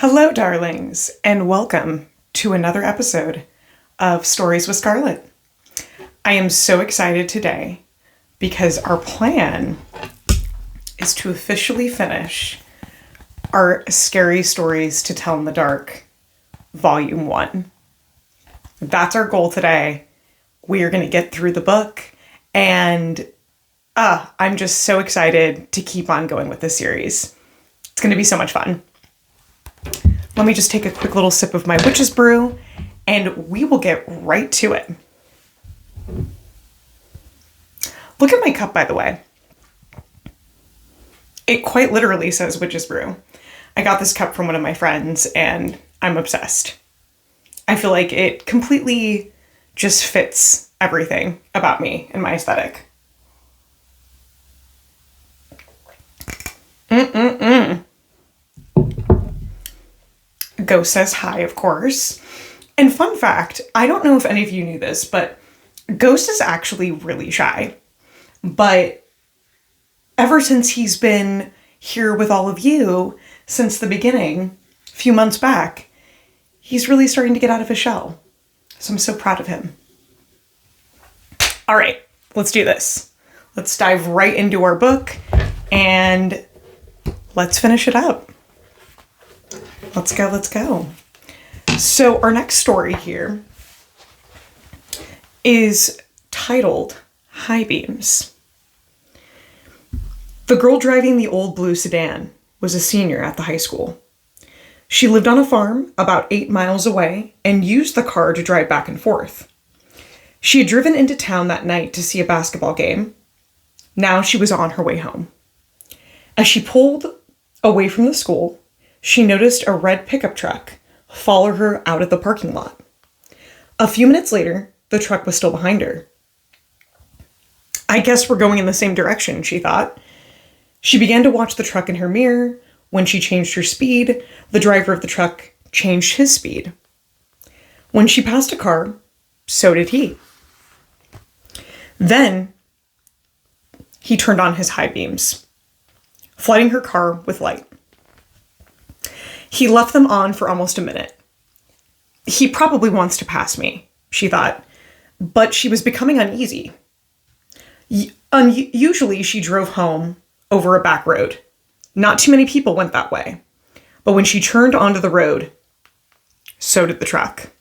Hello, darlings, and welcome to another episode of Stories with Scarlett. I am so excited today because our plan is to officially finish our Scary Stories to Tell in the Dark, Volume 1. That's our goal today. We are going to get through the book, and I'm just so excited to keep on going with this series. It's going to be so much fun. Let me just take a quick little sip of my witch's brew, and we will get right to it. Look at my cup, by the way. It quite literally says witch's brew. I got this cup from one of my friends, and I'm obsessed. I feel like it completely just fits everything about me and my aesthetic. Ghost says hi, of course. And fun fact, I don't know if any of you knew this, but Ghost is actually really shy. But ever since he's been here with all of you since the beginning, a few months back, he's really starting to get out of his shell. So I'm so proud of him. All right, let's do this. Let's dive right into our book and let's finish it up. Let's go. So our next story here is titled High Beams. The girl driving the old blue sedan was a senior at the high school. She lived on a farm about 8 miles away and used the car to drive back and forth. She had driven into town that night to see a basketball game. Now she was on her way home. As she pulled away from the school, she noticed a red pickup truck follow her out of the parking lot. A few minutes later, the truck was still behind her. I guess we're going in the same direction, she thought. She began to watch the truck in her mirror. When she changed her speed, the driver of the truck changed his speed. When she passed a car, so did he. Then he turned on his high beams, flooding her car with light. He left them on for almost a minute. He probably wants to pass me, she thought, but she was becoming uneasy. Usually she drove home over a back road. Not too many people went that way. But when she turned onto the road, so did the truck.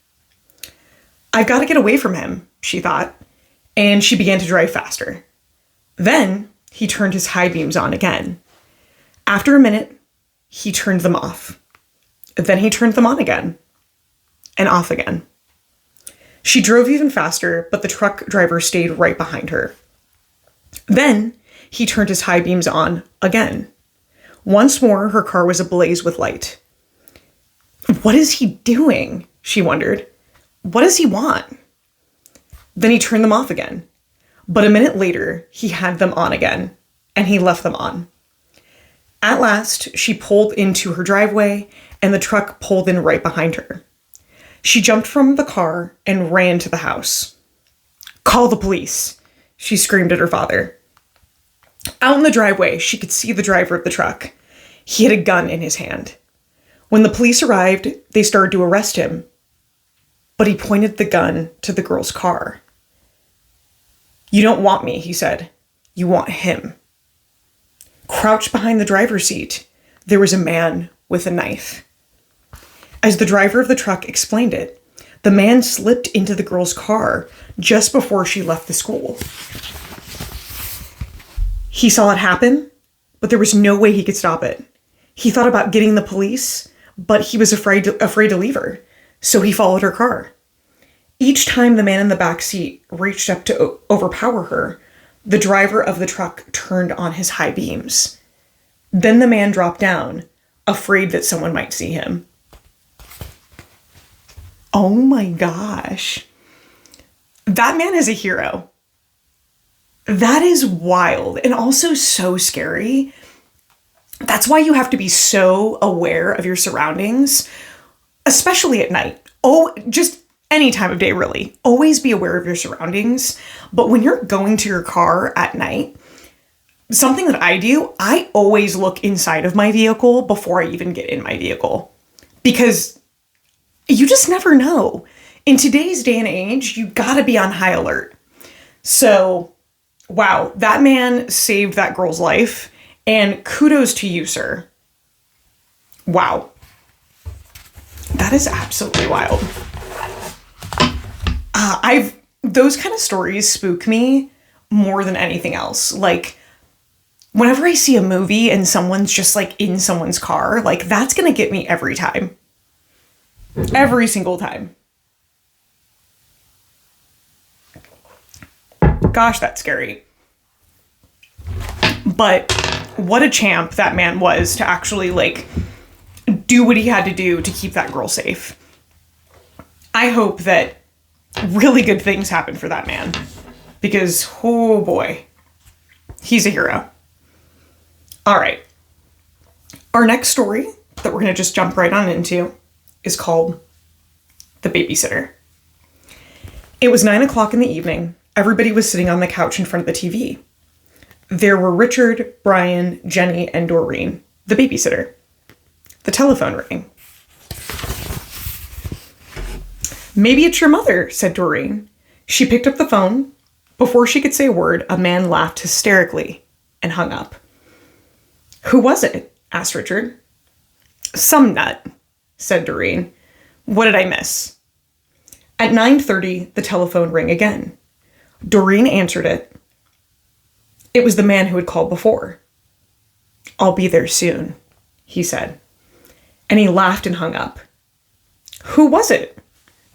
I've got to get away from him, she thought, and she began to drive faster. Then he turned his high beams on again. After a minute, he turned them off. Then he turned them on again and off again. She drove even faster, but the truck driver stayed right behind her. Then he turned his high beams on again. Once more, her car was ablaze with light. What is he doing? She wondered. What does he want? Then he turned them off again. But a minute later, he had them on again, and he left them on. At last, she pulled into her driveway, and the truck pulled in right behind her. She jumped from the car and ran to the house. "Call the police," she screamed at her father. Out in the driveway, she could see the driver of the truck. He had a gun in his hand. When the police arrived, they started to arrest him, but he pointed the gun to the girl's car. "You don't want me," he said. "You want him." Crouched behind the driver's seat, there was a man with a knife. As the driver of the truck explained it, the man slipped into the girl's car just before she left the school. He saw it happen, but there was no way he could stop it. He thought about getting the police, but he was afraid to leave her, so he followed her car. Each time the man in the back seat reached up to overpower her, the driver of the truck turned on his high beams. Then the man dropped down, afraid that someone might see him. Oh my gosh. That man is a hero. That is wild and also so scary. That's why you have to be so aware of your surroundings, especially at night. Oh, just any time of day, really. Always be aware of your surroundings. But when you're going to your car at night, something that I do, I always look inside of my vehicle before I even get in my vehicle. because you just never know. In today's day and age, you gotta be on high alert. So, wow, that man saved that girl's life, and kudos to you, sir. Wow. That is absolutely wild. Those kind of stories spook me more than anything else. Like, whenever I see a movie and someone's just like in someone's car, like that's gonna get me every time. Every single time. Gosh, that's scary. But what a champ that man was to actually like do what he had to do to keep that girl safe. I hope that really good things happen for that man, because oh boy, he's a hero. All right. Our next story that we're going to just jump right on into is called The Babysitter. It was 9 o'clock in the evening. Everybody was sitting on the couch in front of the TV. There were Richard, Brian, Jenny, and Doreen, the babysitter. The telephone rang. "Maybe it's your mother," said Doreen. She picked up the phone. Before she could say a word, a man laughed hysterically and hung up. "Who was it?" asked Richard. "Some nut," said Doreen. "What did I miss?" At 9:30, the telephone rang again. Doreen answered it. It was the man who had called before. "I'll be there soon," he said. And he laughed and hung up. "Who was it?"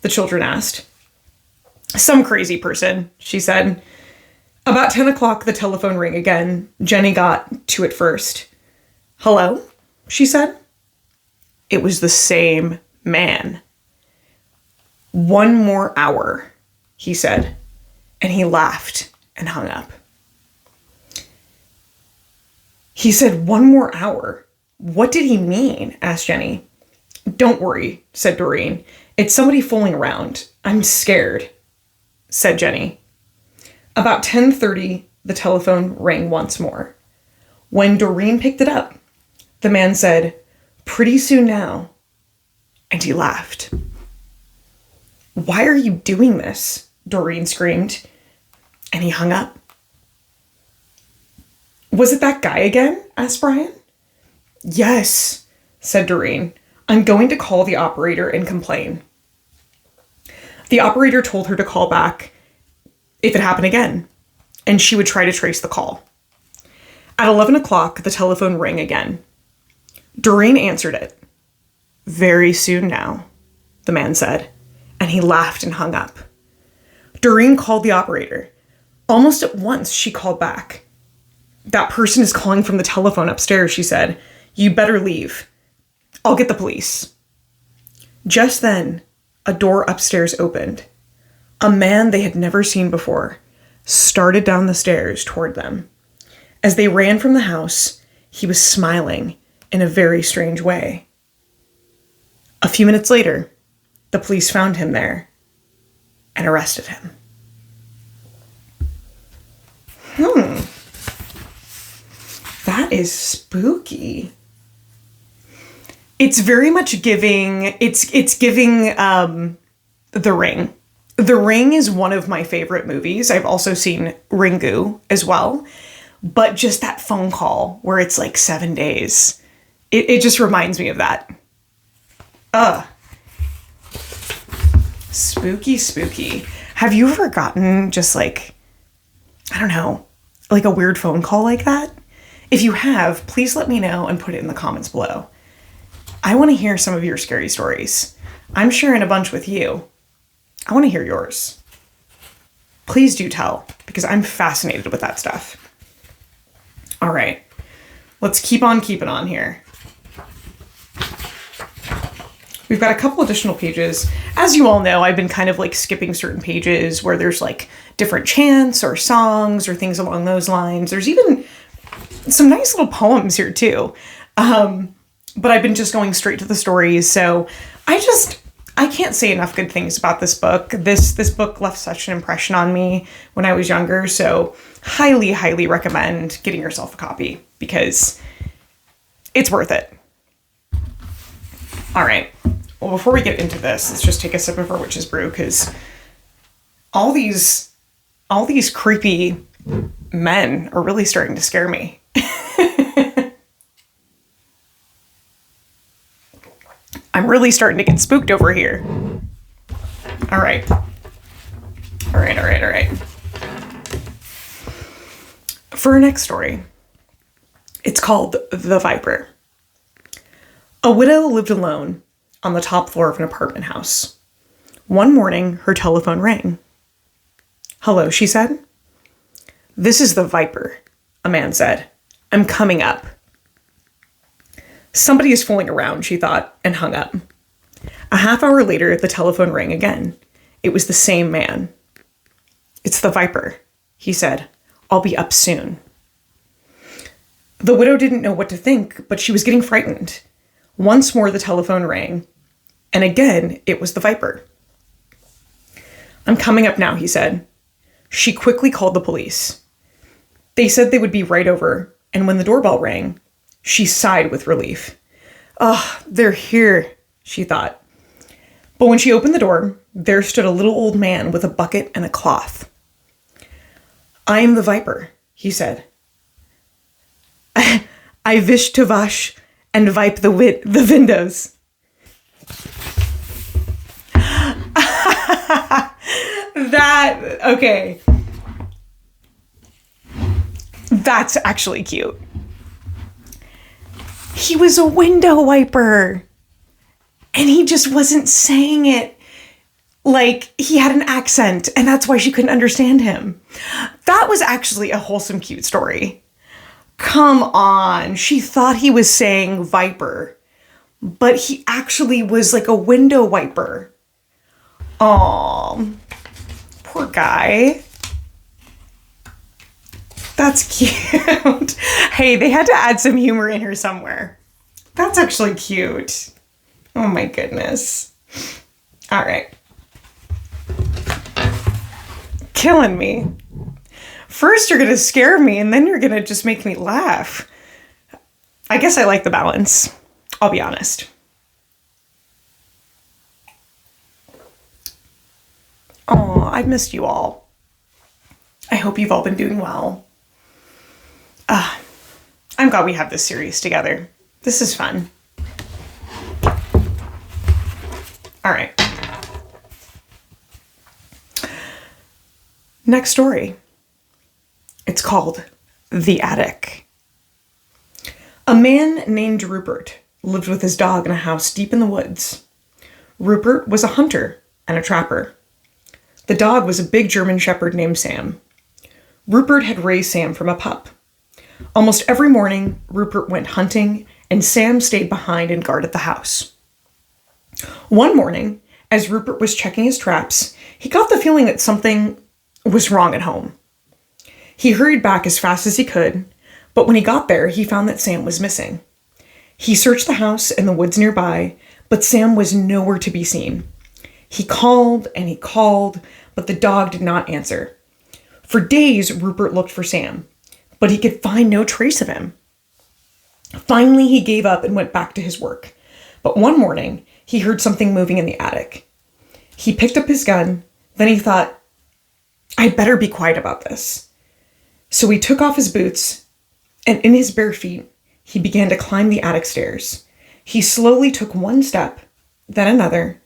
the children asked. "Some crazy person," she said. About 10 o'clock, the telephone rang again. Jenny got to it first. "Hello?" she said. It was the same man. "One more hour," he said, and he laughed and hung up. He said 1 more hour. What did he mean? Asked Jenny. "Don't worry," said Doreen. "It's somebody fooling around. I'm scared," said Jenny. About 10:30, the telephone rang once more. When Doreen picked it up, the man said, "Pretty soon now," and he laughed. "Why are you doing this?" Doreen screamed, and he hung up. "Was it that guy again?" asked Brian. "Yes," said Doreen. "I'm going to call the operator and complain." The operator told her to call back if it happened again, and she would try to trace the call. At 11 o'clock, the telephone rang again. Doreen answered it. "Very soon now," the man said, and he laughed and hung up. Doreen called the operator. Almost at once, she called back. "That person is calling from the telephone upstairs," she said. "You better leave. I'll get the police." Just then, a door upstairs opened. A man they had never seen before started down the stairs toward them. As they ran from the house, he was smiling in a very strange way. A few minutes later, the police found him there and arrested him. That is spooky. It's very much giving, it's giving The Ring. The Ring is one of my favorite movies. I've also seen Ringu as well. But just that phone call where it's like 7 days, it just reminds me of that. Spooky, spooky. Have you ever gotten just like, I don't know, like a weird phone call like that? If you have, please let me know and put it in the comments below. I want to hear some of your scary stories. I'm sharing a bunch with you. I want to hear yours. Please do tell, because I'm fascinated with that stuff. All right, let's keep on keeping on here. We've got a couple additional pages. As you all know, I've been kind of like skipping certain pages where there's like different chants or songs or things along those lines. There's even some nice little poems here too. But I've been just going straight to the stories. So I can't say enough good things about this book. This book left such an impression on me when I was younger. So highly, highly recommend getting yourself a copy because it's worth it. All right. Well, before we get into this, let's just take a sip of our witch's brew, because all these creepy men are really starting to scare me. I'm really starting to get spooked over here. All right. For our next story, it's called The Viper. A widow lived alone on the top floor of an apartment house. One morning, her telephone rang. "Hello," she said. "This is the Viper," a man said. "I'm coming up." Somebody is fooling around, she thought, and hung up. A half hour later, the telephone rang again. It was the same man. "It's the Viper," he said. "I'll be up soon." The widow didn't know what to think, but she was getting frightened. Once more, the telephone rang, and again, it was the Viper. "I'm coming up now," he said. She quickly called the police. They said they would be right over, and when the doorbell rang, she sighed with relief. "Ah, they're here," she thought. But when she opened the door, there stood a little old man with a bucket and a cloth. "I am the Viper," he said. "I wish to wash and wipe the windows." Okay. That's actually cute. He was a window wiper. And he just wasn't saying it like he had an accent, and that's why she couldn't understand him. That was actually a wholesome, cute story. Come on. She thought he was saying Viper, but he actually was like a window wiper. Aw, poor guy. That's cute. Hey, they had to add some humor in here somewhere. That's actually cute. Oh my goodness. All right. Killing me. First you're going to scare me, and then you're going to just make me laugh. I guess I like the balance. I'll be honest. Oh, I've missed you all. I hope you've all been doing well. I'm glad we have this series together. This is fun. All right. Next story. It's called The Attic. A man named Rupert lived with his dog in a house deep in the woods. Rupert was a hunter and a trapper. The dog was a big German shepherd named Sam. Rupert had raised Sam from a pup. Almost every morning, Rupert went hunting, and Sam stayed behind and guarded the house. One morning, as Rupert was checking his traps, he got the feeling that something was wrong at home. He hurried back as fast as he could, but when he got there, he found that Sam was missing. He searched the house and the woods nearby, but Sam was nowhere to be seen. He called and he called, but the dog did not answer. For days, Rupert looked for Sam, but he could find no trace of him. Finally, he gave up and went back to his work. But one morning, he heard something moving in the attic. He picked up his gun, then he thought, "I'd better be quiet about this." So he took off his boots, and in his bare feet, he began to climb the attic stairs. He slowly took one step, then another,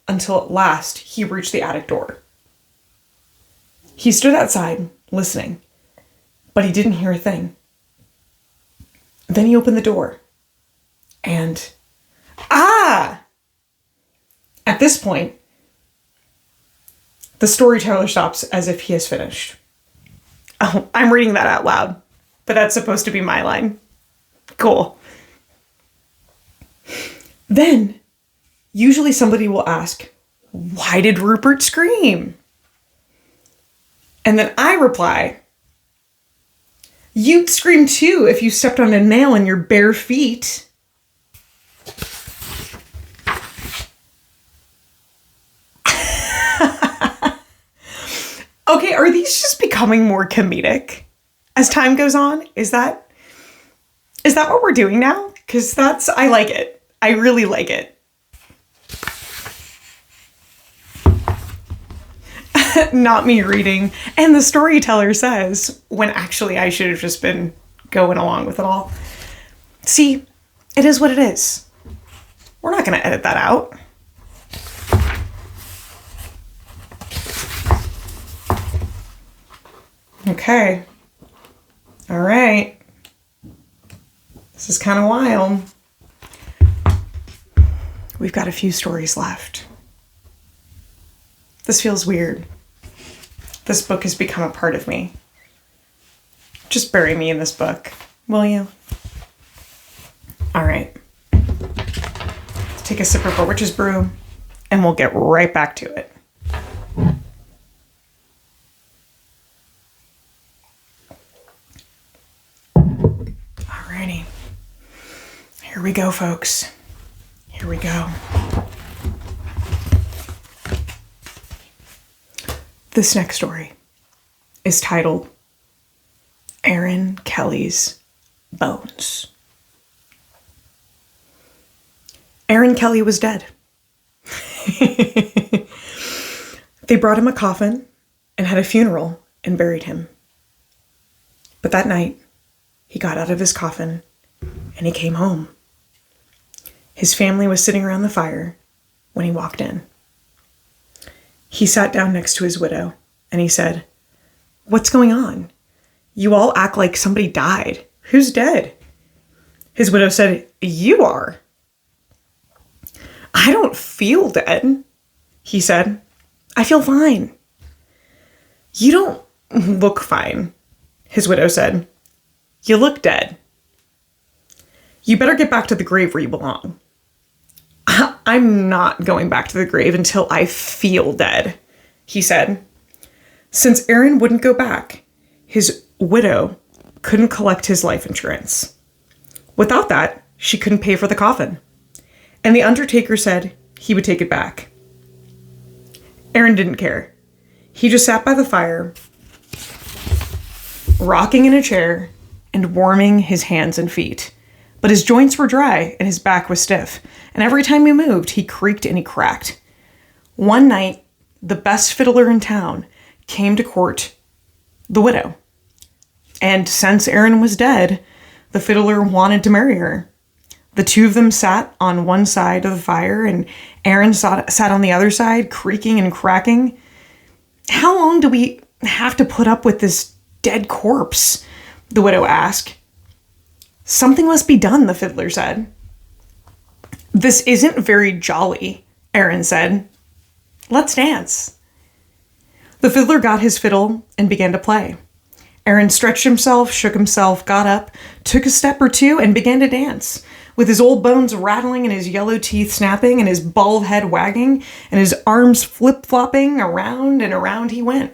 until at last he reached the attic door. He stood outside, listening, but he didn't hear a thing. Then he opened the door, and At this point, the storyteller stops as if he has finished. Oh, I'm reading that out loud, but that's supposed to be my line. Cool. Then, usually somebody will ask, "Why did Rupert scream?" And then I reply, "You'd scream too if you stepped on a nail in your bare feet." Okay, are these just becoming more comedic as time goes on? Is that what we're doing now? Because I like it. I really like it. not me reading. And the storyteller says, when actually I should have just been going along with it all. See, it is what it is. We're not going to edit that out. Okay. All right. This is kind of wild. We've got a few stories left. This feels weird. This book has become a part of me. Just bury me in this book, will you? All right. Let's take a sip of our witch's brew, and we'll get right back to it. Alrighty. Here we go, folks. Here we go. This next story is titled Aaron Kelly's Bones. Aaron Kelly was dead. They brought him a coffin and had a funeral and buried him. But that night, he got out of his coffin and he came home. His family was sitting around the fire when he walked in. He sat down next to his widow and he said, "What's going on? You all act like somebody died. Who's dead?" His widow said, "You are." "I don't feel dead," he said. "I feel fine." "You don't look fine," his widow said. "You look dead." "You better get back to the grave where you belong." "I'm not going back to the grave until I feel dead," he said. Since Aaron wouldn't go back, his widow couldn't collect his life insurance. Without that, she couldn't pay for the coffin. And the undertaker said he would take it back. Aaron didn't care. He just sat by the fire, rocking in a chair and warming his hands and feet. But his joints were dry and his back was stiff, and every time he moved, he creaked and he cracked. One night, the best fiddler in town came to court the widow. And since Aaron was dead, the fiddler wanted to marry her. The two of them sat on one side of the fire, and Aaron sat on the other side, creaking and cracking. "How long do we have to put up with this dead corpse?" the widow asked. "Something must be done," the fiddler said. "This isn't very jolly," Aaron said. "Let's dance." The fiddler got his fiddle and began to play. Aaron stretched himself, shook himself, got up, took a step or two, and began to dance, with his old bones rattling and his yellow teeth snapping and his bald head wagging and his arms flip-flopping. Around and around he went.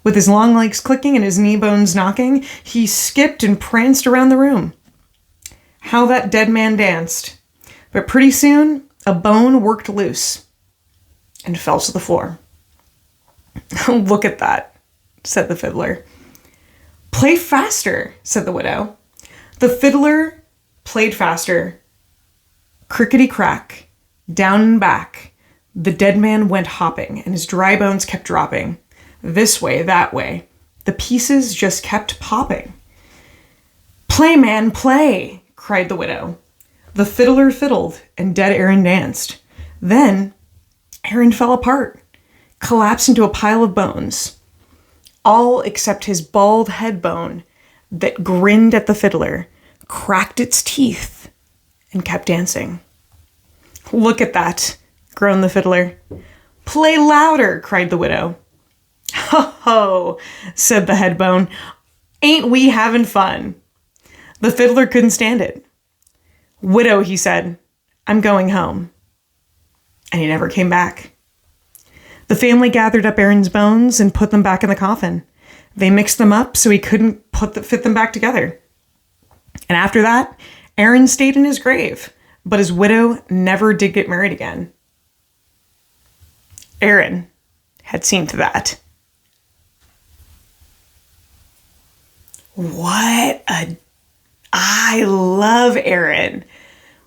With his long legs clicking and his knee bones knocking, he skipped and pranced around the room. How that dead man danced. But pretty soon, a bone worked loose and fell to the floor. "Look at that," said the fiddler. "Play faster," said the widow. The fiddler played faster. Crickety-crack, down and back, the dead man went hopping, and his dry bones kept dropping. This way, that way. The pieces just kept popping. "Play, man, play," cried the widow. The fiddler fiddled, and dead Aaron danced. Then Aaron fell apart, collapsed into a pile of bones. All except his bald head bone that grinned at the fiddler, cracked its teeth, and kept dancing. "Look at that," groaned the fiddler. "Play louder," cried the widow. "Ho ho," said the head bone. "Ain't we having fun?" The fiddler couldn't stand it. "Widow," he said, "I'm going home." And he never came back. The family gathered up Aaron's bones and put them back in the coffin. They mixed them up so he couldn't fit them back together. And after that, Aaron stayed in his grave, but his widow never did get married again. Aaron had seen to that. I love Aaron.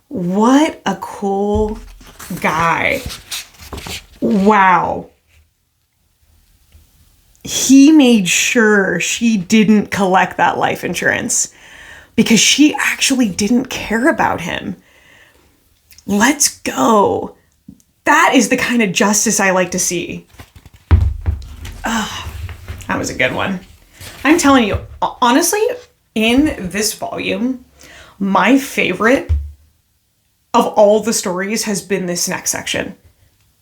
What a cool guy. Wow. he made sure she didn't collect that life insurance because she actually didn't care about him. Let's go. That is the kind of justice I like to see. That was a good one. I'm telling you, honestly, in this volume, my favorite of all the stories has been this next section.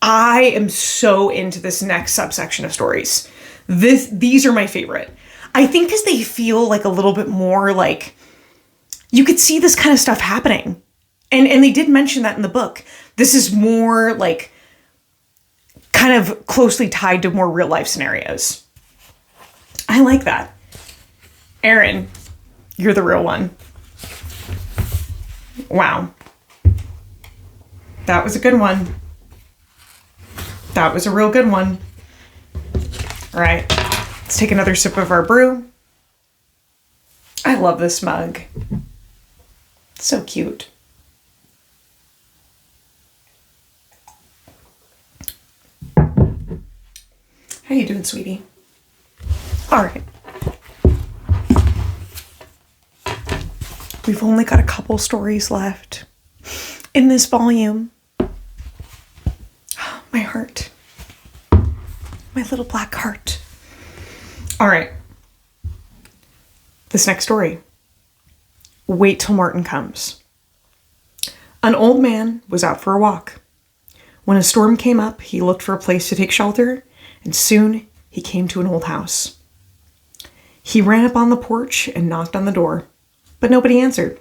I am so into this next subsection of stories. These are my favorite. I think because they feel like a little bit more like you could see this kind of stuff happening. And they did mention that in the book. This is more like kind of closely tied to more real life scenarios. I like that. Aaron, you're the real one. Wow. That was a good one. That was a real good one. All right, let's take another sip of our brew. I love this mug. So cute. How you doing, sweetie? All right. We've only got a couple stories left in this volume. My heart. My little black heart. All right. This next story. Wait till Martin comes. An old man was out for a walk. When a storm came up, he looked for a place to take shelter, and soon he came to an old house. He ran up on the porch and knocked on the door, but nobody answered.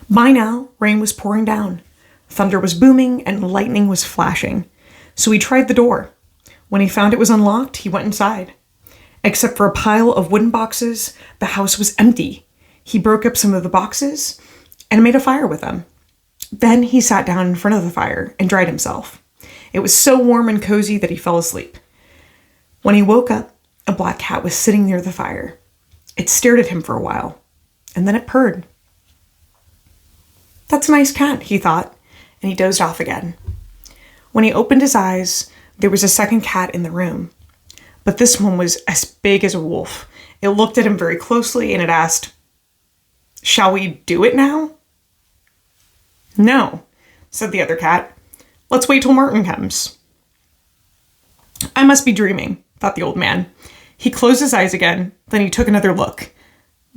By now, rain was pouring down. Thunder was booming and lightning was flashing. So he tried the door. When he found it was unlocked, he went inside. Except for a pile of wooden boxes, the house was empty. He broke up some of the boxes and made a fire with them. Then he sat down in front of the fire and dried himself. It was so warm and cozy that he fell asleep. When he woke up, a black cat was sitting near the fire. It stared at him for a while, and then it purred. That's a nice cat, he thought, and he dozed off again. When he opened his eyes, there was a second cat in the room. But this one was as big as a wolf. It looked at him very closely and it asked, "Shall we do it now?" "No," said the other cat. "Let's wait till Martin comes." I must be dreaming, thought the old man. He closed his eyes again, then he took another look.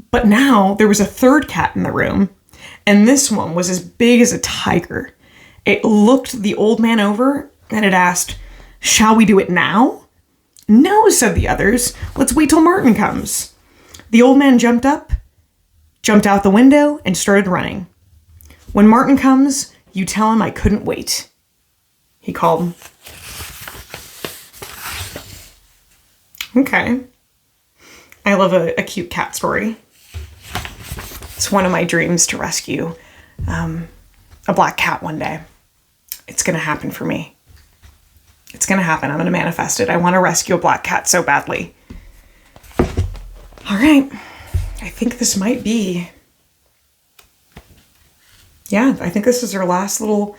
But now there was a third cat in the room, and this one was as big as a tiger. It looked the old man over and it asked, "Shall we do it now?" "No," said the others. "Let's wait till Martin comes." The old man jumped up, jumped out the window, and started running. "When Martin comes, you tell him I couldn't wait," he called. Okay. I love a cute cat story. It's one of my dreams to rescue a black cat one day. It's going to happen for me. It's going to happen. I'm going to manifest it. I want to rescue a black cat so badly. All right. I think this might be... Yeah, I think this is our last little...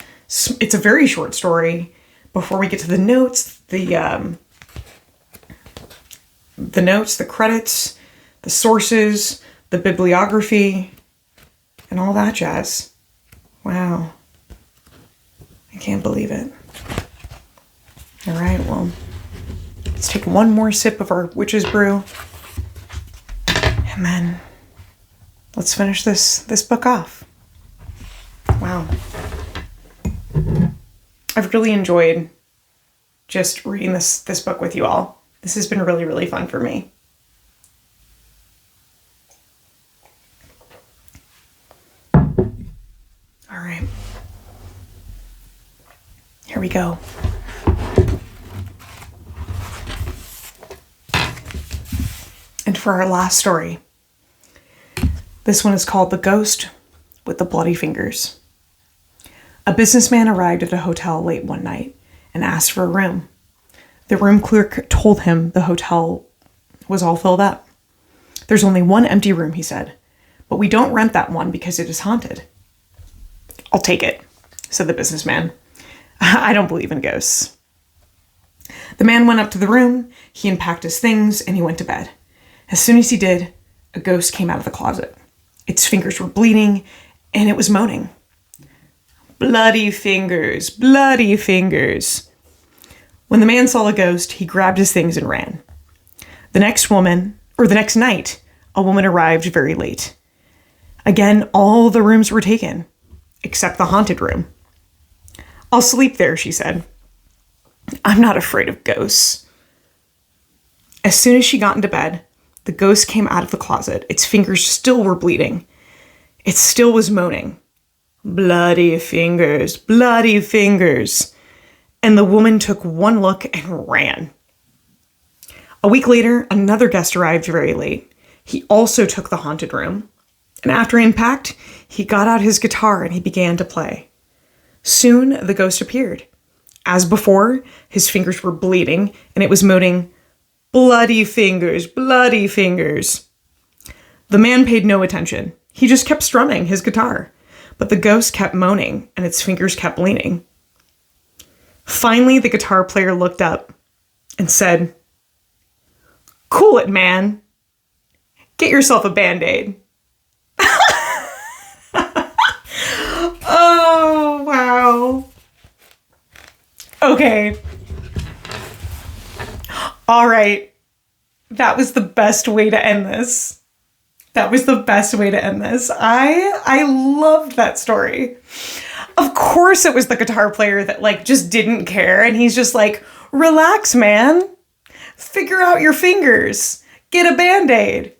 It's a very short story. Before we get to the notes, the notes, the credits, the sources, the bibliography, and all that jazz. Wow. I can't believe it. All right, well, let's take one more sip of our witch's brew. And then let's finish this book off. Wow. I've really enjoyed just reading this book with you all. This has been really, really fun for me. All right. Here we go. And for our last story, this one is called The Ghost with the Bloody Fingers. A businessman arrived at a hotel late one night and asked for a room. The room clerk told him the hotel was all filled up. "There's only one empty room," he said, "but we don't rent that one because it is haunted." "I'll take it," said the businessman. "I don't believe in ghosts." The man went up to the room, he unpacked his things, and he went to bed. As soon as he did, a ghost came out of the closet. Its fingers were bleeding, and it was moaning. Bloody fingers, bloody fingers. When the man saw a ghost, he grabbed his things and ran. The next night, a woman arrived very late. Again, all the rooms were taken, except the haunted room. "I'll sleep there," she said. "I'm not afraid of ghosts." As soon as she got into bed, the ghost came out of the closet. Its fingers still were bleeding. It still was moaning. Bloody fingers, bloody fingers. And the woman took one look and ran. A week later, another guest arrived very late. He also took the haunted room. And after he unpacked, he got out his guitar and he began to play. Soon, the ghost appeared. As before, his fingers were bleeding and it was moaning, bloody fingers, bloody fingers. The man paid no attention. He just kept strumming his guitar. But the ghost kept moaning and its fingers kept bleeding. Finally, the guitar player looked up and said, "Cool it, man. Get yourself a Band-Aid." Oh, wow. Okay. All right. That was the best way to end this. That was the best way to end this. I loved that story. Of course it was the guitar player that just didn't care. And he's just like, relax, man. Figure out your fingers. Get a Band-Aid.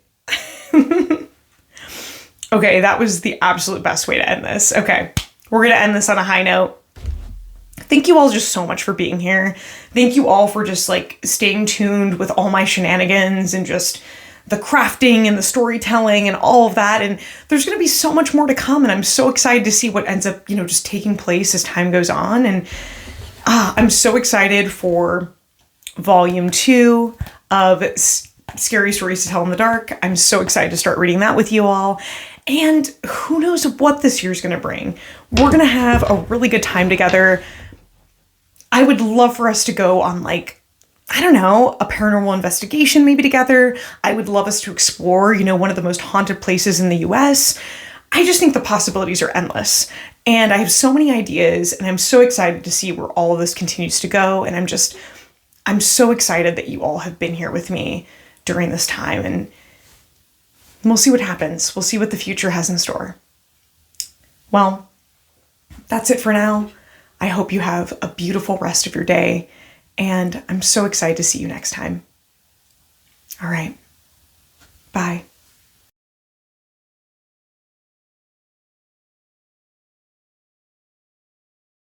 Okay, that was the absolute best way to end this. Okay, we're going to end this on a high note. Thank you all just so much for being here. Thank you all for just staying tuned with all my shenanigans and just the crafting and the storytelling and all of that. And there's going to be so much more to come. And I'm so excited to see what ends up, just taking place as time goes on. And I'm so excited for volume 2 of Scary Stories to Tell in the Dark. I'm so excited to start reading that with you all. And who knows what this year's going to bring. We're going to have a really good time together. I would love for us to go on a paranormal investigation maybe together. I would love us to explore, one of the most haunted places in the US. I just think the possibilities are endless. And I have so many ideas and I'm so excited to see where all of this continues to go. And I'm so excited that you all have been here with me during this time. And we'll see what happens. We'll see what the future has in store. Well, that's it for now. I hope you have a beautiful rest of your day. And I'm so excited to see you next time. All right. Bye.